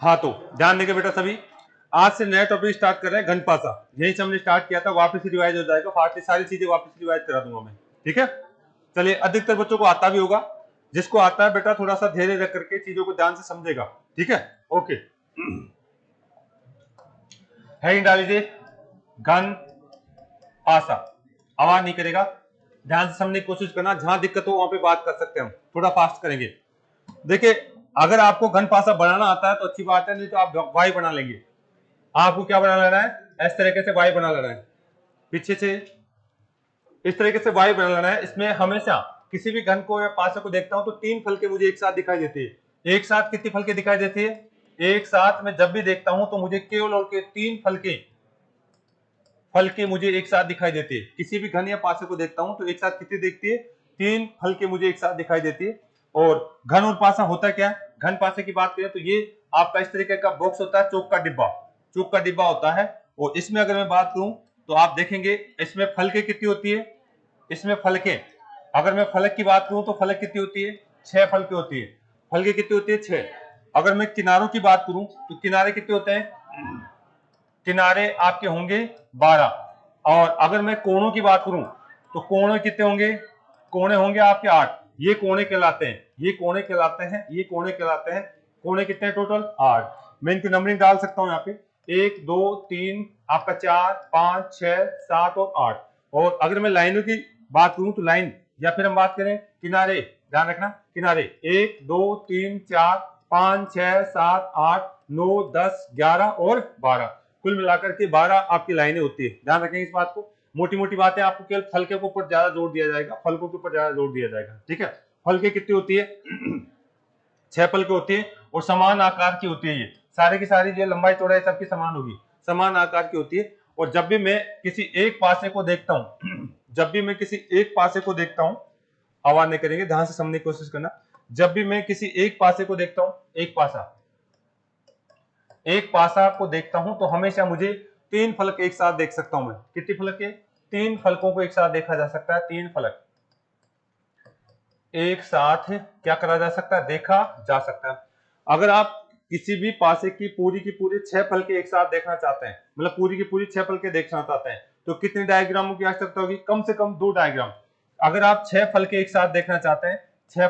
हाँ तो ध्यान देंगे बेटा सभी, आज से नया टॉपिक स्टार्ट कर रहे हैं घनपासा। यही से हमने स्टार्ट किया था, वापस रिवाइज हो जाएगा, फास्ट सारी चीजें वापस रिवाइज करा दूंगा मैं, ठीक है। चलिए, अधिकतर बच्चों को आता भी होगा, जिसको आता है बेटा थोड़ा सा धैर्य रख करके चीजों को ध्यान से समझेगा, ठीक है। ओके, हेडिंग डाल लीजिए, घन पासा। आवाज नहीं करेगा, ध्यान से समझने की कोशिश करना, जहां दिक्कत हो वहां पे बात कर सकते हैं हम, थोड़ा फास्ट करेंगे। देखिए, अगर आपको घन पासा बनाना आता है तो अच्छी बात है, नहीं तो आप वाई बना लेंगे। आपको क्या बना लेना है, इस तरीके से वाई बना लेना है, पीछे से इस तरीके से वाई बना लेना है। इसमें हमेशा किसी भी घन को या पासे को देखता हूं तो तीन फलके मुझे एक साथ दिखाई देती है। एक साथ कितनी फलके दिखाई देती है, एक साथ में जब भी देखता हूं तो मुझे केवल और के तीन फलके मुझे एक साथ दिखाई देती है। किसी भी घन या पासे को देखता हूं तो एक साथ कितनी दिखती है, तीन फलके मुझे एक साथ दिखाई देती है। और घन और पासा होता क्या है, घन पासे की बात करें तो ये आपका इस तरीके का बॉक्स होता है, चौक का डिब्बा होता है। और इसमें अगर मैं बात करूं तो आप देखेंगे इसमें फलके कितनी होती है, इसमें फलके, अगर मैं फलक की बात करूं तो फलक कितनी होती है, 6 फलके होती है। फलके कितनी होती है, 6। अगर मैं किनारों की बात करूं तो किनारे कितने होते हैं, किनारे आपके होंगे 12। और अगर मैं कोणों की बात करूं तो कोणे कितने होंगे, कोणे होंगे आपके 8। ये कोणे कहलाते हैं, ये कोणे कहलाते हैं, ये कोणे कहलाते हैं। कोणे कितने टोटल, 8। मैं इनकी नंबरिंग डाल सकता हूं यहाँ पे, 1 2 3 आपका 4 5 6 7 और 8। और अगर मैं लाइनों की बात करूं तो लाइन, या फिर हम बात करें किनारे, ध्यान रखना किनारे, 1 2 3 4 5 6 7 8 9 10 11 और 12, कुल मिलाकर के 12 आपकी लाइनें होती है। ध्यान रखेंगे इस बात को, मोटी मोटी बातें, आपको केवल फलके के ऊपर ज्यादा जोर दिया जाएगा, फलकों के ऊपर ज्यादा जोर दिया जाएगा, ठीक है। फलके कितनी होती है, 6 फलके होती है और समान आकार की होती है। ये सारे की सारी जो लंबाई चौड़ाई सबकी समान होगी, समान आकार की होती है। और जब भी मैं किसी एक पासे को देखता हूं जब भी मैं किसी एक पासे को देखता हूं, आवाज नहीं करेंगे, ध्यान से समझने की कोशिश करना। जब भी मैं किसी एक पासे को देखता हूं, एक पासा को देखता हूं तो हमेशा मुझे तीन फलक एक साथ देख सकता हूं मैं। कितने फलक है, तीन फलकों को एक साथ देखा जा सकता है, तीन फलक एक साथ क्या करा जा सकता है, देखा जा सकता है। अगर आप किसी भी पासे की पूरी 6 फलके एक साथ देखना चाहते हैं, मतलब पूरी की पूरी 6 फलके देखना चाहते हैं, तो कितने डायग्रामों की आवश्यकता होगी, कम से कम 2 डायग्राम। अगर आप 6 फलके एक साथ देखना चाहते हैं, 6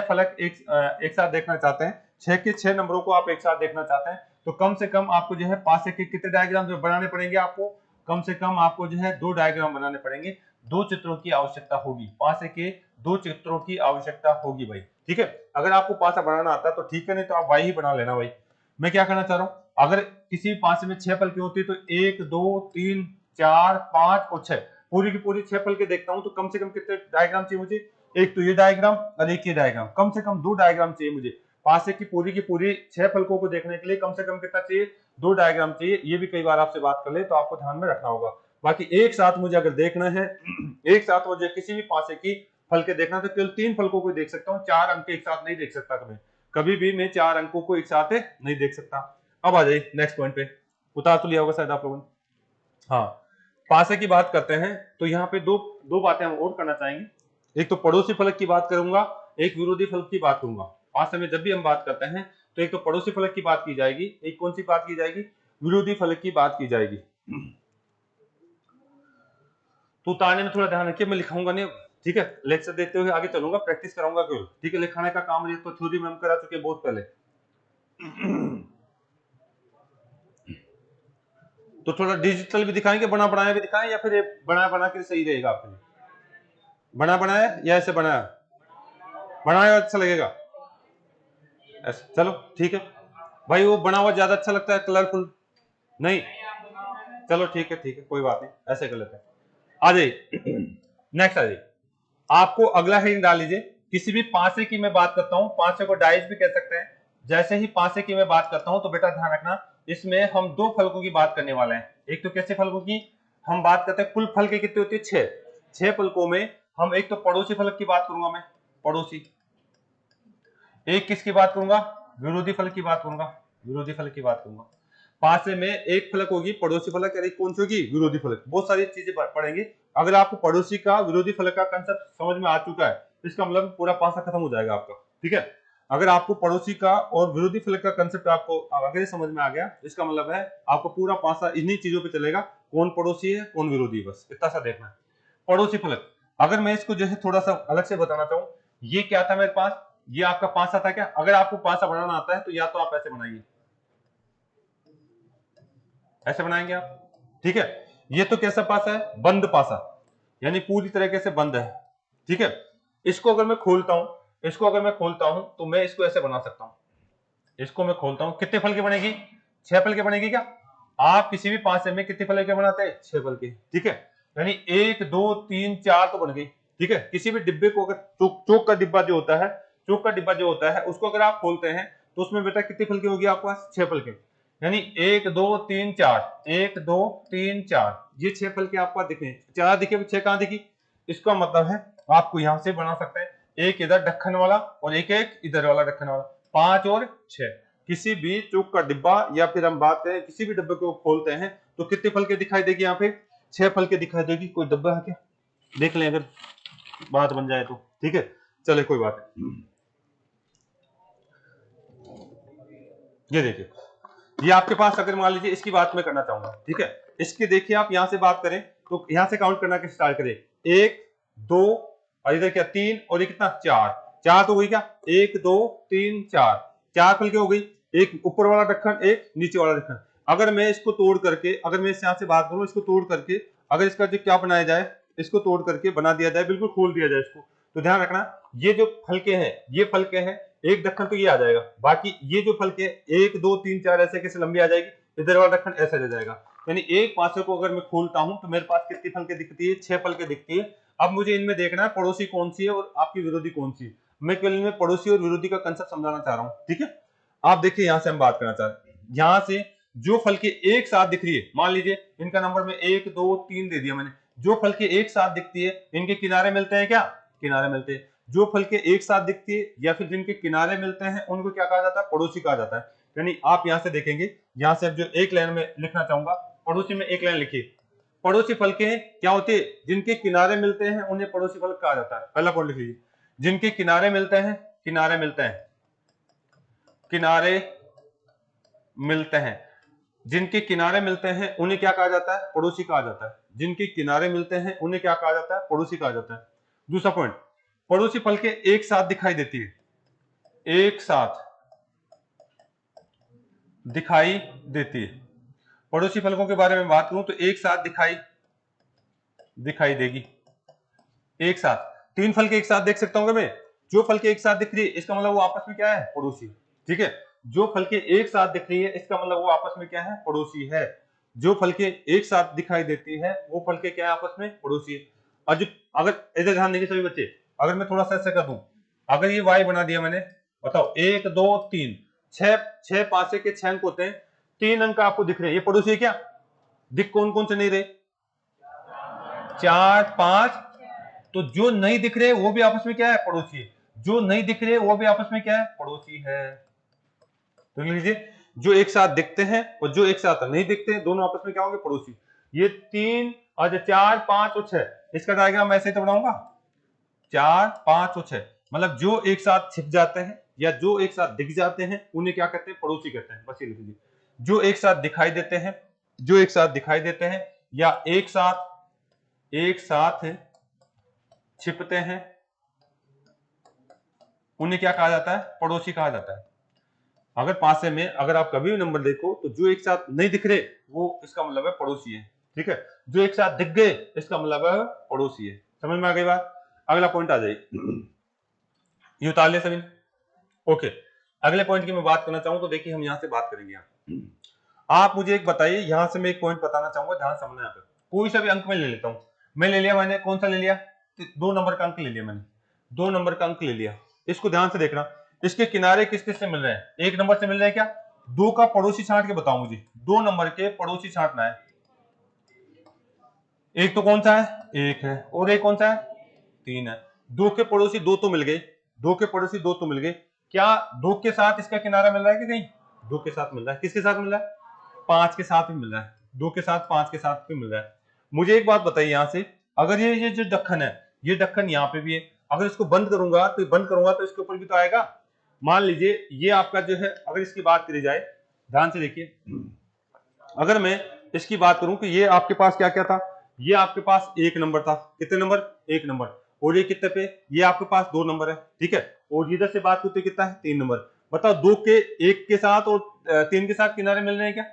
फलक एक साथ देखना चाहते हैं, 6 के 6 नंबरों को आप एक साथ देखना चाहते हैं, तो कम से कम आपको जो है पासे के कितने डायग्राम जो बनाने पड़ेंगे, आपको कम से कम आपको जो है 2 डायग्राम बनाने पड़ेंगे। 2 चित्रों की आवश्यकता होगी, पासे के 2 चित्रों की आवश्यकता होगी भाई, ठीक है। अगर आपको पासा बनाना आता है तो ठीक है, नहीं तो आप वाई ही बना लेना भाई। मैं क्या करना चाह रहा हूं, अगर किसी पासे में 6 फलके होती है तो 1 2 3 4 5 और 6, पूरी की पूरी 6 फलके देखता हूं तो कम से कम कितने डायग्राम चाहिए मुझे, एक तो ये डायग्राम और एक ये डायग्राम, कम से कम 2 डायग्राम चाहिए मुझे। पासे की पूरी 6 फलकों को देखने के लिए कम से कम कितना चाहिए, 2 डायग्राम चाहिए। ये भी कई बार आपसे बात कर ले तो आपको ध्यान में रखना होगा। बाकी एक साथ मुझे अगर देखना है, एक साथ मुझे किसी भी पासे की फलके देखना तो केवल 3 फलकों को देख सकता हूं, 4 अंक एक साथ नहीं देख सकता। कभी भी मैं 4 अंकों को एक साथ नहीं देख सकता। अब आ जाइए नेक्स्ट पॉइंट पे, उतार तो लिया होगा शायद आप लोगों ने। हाँ, पासे की बात करते हैं तो यहाँ पे दो बातें हम और करना चाहेंगे। एक तो पड़ोसी फलक की बात करूंगा, एक विरोधी फलक की बात करूंगा। पासे में जब भी हम बात करते हैं तो एक तो पड़ोसी फलक की बात की जाएगी, एक कौन सी बात की जाएगी, विरोधी फलक की बात की जाएगी। तो उतारने में थोड़ा ध्यान रखिए, मैं लिखाऊंगा नहीं, ठीक है। लेक्चर देते हुए आगे चलूंगा, प्रैक्टिस कराऊंगा केवल, ठीक है। लिखाने का काम ये तो थ्योरी में हम करा चुके बहुत पहले। तो थोड़ा डिजिटल भी दिखाएंगे, बना बनाया भी दिखाएं, या फिर बना बना के सही रहेगा आपके लिए, बना बनाया या ऐसे बनाया, बनाया अच्छा लगेगा ऐसे, चलो ठीक है भाई। वो बना हुआ ज्यादा अच्छा लगता है, कलरफुल नहीं, चलो ठीक है कोई बात नहीं, ऐसे कर लेते हैं। आ जाइए नेक्स्ट आ जाइए, आपको अगला हेडिंग डाल लीजिए। किसी भी पासे की मैं बात करता हूं, पासे को डाइज भी कह सकते हैं। जैसे ही पासे की मैं बात करता हूं तो बेटा ध्यान रखना, इसमें हम 2 फलकों की बात करने वाले हैं। एक तो कैसे फलकों की हम बात करते हैं, कुल फलके कितने होते हैं, 6 फलकों में हम एक तो पड़ोसी फलक की बात करूंगा मैं, पड़ोसी। एक किसकी बात करूंगा, विरोधी फलक की बात करूंगा, विरोधी फलक की बात करूंगा। पासे में एक फलक होगी पड़ोसी फलक, और एक कौन सी होगी, विरोधी फलक। बहुत सारी चीजें पढ़ेंगे। अगर आपको पड़ोसी का विरोधी फलक का कंसेप्ट समझ में आ चुका है, इसका मतलब पूरा पासा खत्म हो जाएगा आपका, ठीक है। अगर आपको पड़ोसी का और विरोधी फलक का कंसेप्ट आपको अगर समझ में आ गया, इसका मतलब है आपको पूरा पासा इन्हीं चीजों पे चलेगा, कौन पड़ोसी है कौन विरोधी, बस इतना सा देखना है। पड़ोसी फलक, अगर मैं इसको जो है थोड़ा सा अलग से बताना चाहूँ, ये क्या था मेरे पास, ये आपका पासा था क्या? अगर आपको पासा बनाना आता है तो या तो आप ऐसे बनाइए, ऐसे बनाएंगे आप, ठीक है। ये तो कैसा पासा है? बंद पासा, यानी पूरी तरीके से बंद है, ठीक है। इसको अगर मैं खोलता हूं, इसको अगर मैं खोलता हूं तो मैं इसको ऐसे बना सकता हूं, इसको मैं खोलता हूं, कितने फल के बनेगी? 6 फल के बनेगी क्या? आप किसी भी पासे में कितने फल के बनाते हैं? 6 फल के, ठीक है। यानी 1 2 3 4 तो बन गई, ठीक है। किसी भी डिब्बे को अगर चौक का डिब्बा जो होता है, चौक का डिब्बा जो होता है उसको अगर आप खोलते हैं तो उसमें बेटा कितने फल के होगी आपके पास? 6 फल के, यानी 1 2 3 4, 1 2 3 4, ये 6 फल के आपको दिखे, 4 दिखे, 6 कहां दिखी? इसका मतलब है आपको यहां से बना सकते हैं, एक इधर ढक्कन वाला और एक इधर वाला ढक्कन वाला, 5 और 6। किसी भी चौक का डिब्बा या फिर हम बात करें किसी भी डिब्बे को खोलते हैं तो कितने फल के दिखाई देगी? यहाँ पे 6 फल के दिखाई देगी। कोई डिब्बा है क्या? देख लें अगर बात बन जाए तो, ठीक है। चले कोई बात नहीं, ये देखिए, ये आपके पास अगर मान लीजिए इसकी बात मैं करना चाहूंगा, ठीक है। इसकी देखिए आप यहां से बात करें तो यहां से काउंट करना के स्टार्ट करें, 1 2 और इधर क्या 3 और ये कितना 4, 4 तो हुई क्या? 1 2 3 4, 4 फल के हो गई, एक ऊपर वाला ढक्कन एक नीचे वाला ढक्कन। अगर मैं इसको तोड़ करके, अगर मैं इस यहां से बात करूं, इसको तोड़ करके अगर इसका जो क्या बनाया जाए, इसको तोड़ करके बना दिया जाए, बिल्कुल खोल दिया जाए इसको, तो ध्यान रखना ये जो फलके हैं, ये फलके हैं, एक ढक्कन तो ये आ जाएगा, बाकी ये जो फलके 1 2 3 4 ऐसे कैसे लंबी आ जाएगी, इधर वाला ढक्कन ऐसे रह जाएगा। यानी एक पासे को अगर मैं खोलता हूं तो मेरे पास कितनी फलके दिखती है? 6 फलके दिखती है। अब मुझे इनमें देखना है पड़ोसी कौन सी है और आपकी विरोधी कौन सी है। मैं केवल इनमें पड़ोसी और विरोधी का कंसेप्ट समझाना चाह रहा हूं, ठीक है। आप देखिए यहां से हम बात करना चाह रहे हैं, यहां से जो फलके एक साथ दिख रही है, मान लीजिए इनका नंबर में 1 2 3 दे दिया मैंने, जो फलके एक साथ दिखती है इनके किनारे मिलते हैं क्या? किनारे मिलते हैं। जो फलके एक साथ दिखती है या फिर जिनके किनारे मिलते हैं उनको क्या कहा जाता है? पड़ोसी कहा जाता है। यानी आप यहां से देखेंगे, यहां से जो एक लाइन में लिखना चाहूंगा, पड़ोसी में एक लाइन लिखिए, पड़ोसी फलके क्या होते हैं? जिनके किनारे मिलते हैं उन्हें पड़ोसी फलक कहा जाता है। पहला पॉइंट लिख लीजिए, जिनके किनारे मिलते हैं, किनारे मिलते हैं, किनारे मिलते हैं, जिनके किनारे मिलते हैं उन्हें क्या कहा जाता है? पड़ोसी कहा जाता है। जिनके किनारे मिलते हैं उन्हें क्या कहा जाता है? पड़ोसी कहा जाता है। दूसरा पॉइंट, पड़ोसी फलके एक साथ दिखाई देती है, एक साथ दिखाई देती है। पड़ोसी फलकों के बारे में बात करूं तो एक साथ दिखाई देगी, एक साथ। 3 फल के एक साथ देख सकता हूं मैं, जो फल के एक साथ दिख रही है इसका मतलब वो आपस में क्या है? पड़ोसी, ठीक है। जो फल के एक साथ दिख रही है इसका मतलब वो आपस में क्या है? पड़ोसी है। जो फल के एक साथ दिखाई देती है वो फल के क्या है? आपस में पड़ोसी है। और जो, अगर इधर ध्यान देंगे सभी बच्चे, अगर मैं थोड़ा सा ऐसे कर दूं, अगर ये वाई बना दिया मैंने, बताओ 1 2 3, 6 पासे के 6 अंक होते हैं, 3 अंक आपको दिख रहे हैं, ये पड़ोसी है क्या? दिख कौन कौन से नहीं रहे? 4 5, तो जो नहीं दिख रहे वो भी आपस में क्या है? पड़ोसी है। जो नहीं दिख रहे वो भी आपस में क्या है? पड़ोसी है। तो लीजिए, जो एक साथ दिखते हैं और जो एक साथ नहीं दिखते हैं दोनों आपस में क्या होंगे? पड़ोसी। ये 3 और 4 5 और 6, इसका डायग्राम ऐसे ही तो बनाऊंगा, 4 5 और 6, मतलब जो एक साथ छिप जाते हैं या जो एक साथ दिख जाते हैं उन्हें क्या कहते हैं? पड़ोसी कहते हैं। बस ये लिख लीजिए, जो एक साथ दिखाई देते हैं, जो एक साथ दिखाई देते हैं या एक साथ छिपते हैं उन्हें क्या कहा जाता है? पड़ोसी कहा जाता है। अगर पासे में अगर आप कभी भी नंबर देखो तो जो एक साथ नहीं दिख रहे वो इसका मतलब है पड़ोसी है, ठीक है। जो एक साथ दिख गए इसका मतलब है पड़ोसी है। समझ में आ गई बात? अगला पॉइंट आ जाइए, ये उतार ले सभी, ओके। अगले पॉइंट की मैं बात करना चाहूं तो देखिए हम यहां से बात करेंगे। आप मुझे एक बताइए, यहां से मैं एक पॉइंट बताना चाहूंगा, ध्यान समझना। यहाँ पे कोई सा भी अंक में ले लेता हूं, मैं ले लिया, मैंने कौन सा ले लिया? 2 नंबर का अंक ले लिया मैंने, 2 नंबर का अंक ले लिया। इसको ध्यान से देखना, इसके किनारे किस किस से मिल रहे हैं? 1 नंबर से मिल रहे हैं क्या? 2 का पड़ोसी छांट के बताओ मुझे, 2 नंबर के पड़ोसी छांटना है। एक तो कौन सा है? 1 है, और एक कौन सा है? 3 है। 2 के पड़ोसी 2 तो मिल गए, 2 के पड़ोसी 2 तो मिल गए। क्या 2 के साथ इसका किनारा मिल रहा है कि नहीं? 2 के साथ मिल रहा है। किसके साथ मिल रहा है? 5 के साथ भी मिल रहा है। 2 के साथ 5 के साथ भी मिल रहा है। मुझे एक बात बताइए यहां से, अगर ये जो ढक्कन है, ये ढक्कन यहाँ पे भी है, अगर इसको बंद करूंगा तो बंद करूंगा तो इसके ऊपर भी तो आएगा। मान लीजिए ये आपका जो है, अगर इसकी बात करी जाए, ध्यान से देखिए, अगर मैं इसकी बात करूं कि ये आपके पास क्या क्या था, ये आपके पास एक नंबर था, कितने नंबर, एक नंबर, और ये कितने पे, ये आपके पास दो नंबर है, ठीक है, और इधर से बात करते कितना है, तीन नंबर। बताओ दो के एक के साथ और तीन के साथ किनारे मिल रहे हैं क्या,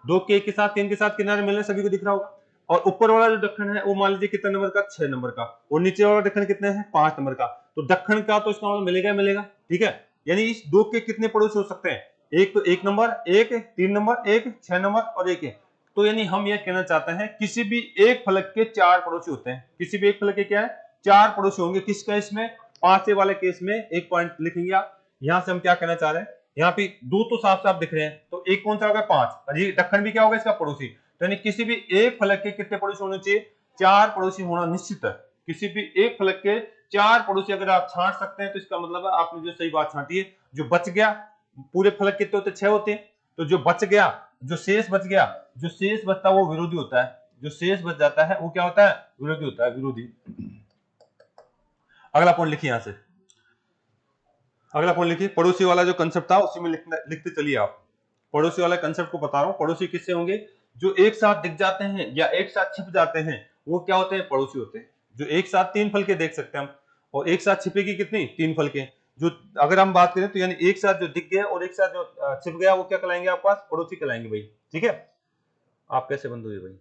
दो के एक के साथ तीन के साथ किनारे मिल रहे हैं, सभी को दिख रहा होगा। और ऊपर वाला जो दक्खन है वो मान लीजिए कितने नंबर का, 6 नंबर का, और नीचे वाला दक्खन कितने हैं, 5 नंबर का। तो दक्खन का तो इसका मतलब मिलेगा मिलेगा, ठीक है। यानी इस दो के कितने पड़ोसी हो सकते हैं, एक तो एक नंबर, एक तीन नंबर, एक 6 नंबर और एक है। तो यानी हम ये कहना चाहते हैं किसी भी एक फलक के चार पड़ोसी होते हैं, किसी भी एक फलक के क्या है, चार पड़ोसी होंगे। किस केस में, पांचवे वाले केस में। एक पॉइंट लिखेंगे आप, यहां से हम क्या कहना चाह रहे हैं, यहाँ पे दो तो साफ साफ दिख रहे हैं, तो एक कौन सा होगा, पांच, और ये दक्खन भी क्या होगा, इसका पड़ोसी। तो यानी किसी भी एक फलक के कितने पड़ोसी होने चाहिए, चार पड़ोसी होना निश्चित है। किसी भी एक फलक के चार पड़ोसी अगर आप छांट सकते हैं तो इसका मतलब है आपने जो सही बात छांटी है। जो बच गया, पूरे फलक कितने होते, 6 होते हैं, तो जो बच गया, जो शेष बच गया, जो शेष बचता है वो विरोधी होता है, जो शेष बच जाता है वो क्या होता है, विरोधी होता है, विरोधी। अगला पॉइंट लिखिए, यहां से अगला पॉइंट लिखिए, पड़ोसी वाला जो कंसेप्ट था उसी में लिखते चलिए आप। पड़ोसी वाला कंसेप्ट को बता रहा हूं, पड़ोसी किससे होंगे, जो एक साथ दिख जाते हैं या एक साथ छिप जाते हैं वो क्या होते हैं, पड़ोसी होते हैं। जो एक साथ तीन फलके देख सकते हैं हम, और एक साथ छिपेगी कितनी, तीन फलके। जो अगर हम बात करें तो यानी एक साथ जो दिख गया और एक साथ जो छिप गया वो क्या कहलाएंगे, आपके पास पड़ोसी कहलाएंगे भाई, ठीक है। आप कैसे बंद हुए भाई।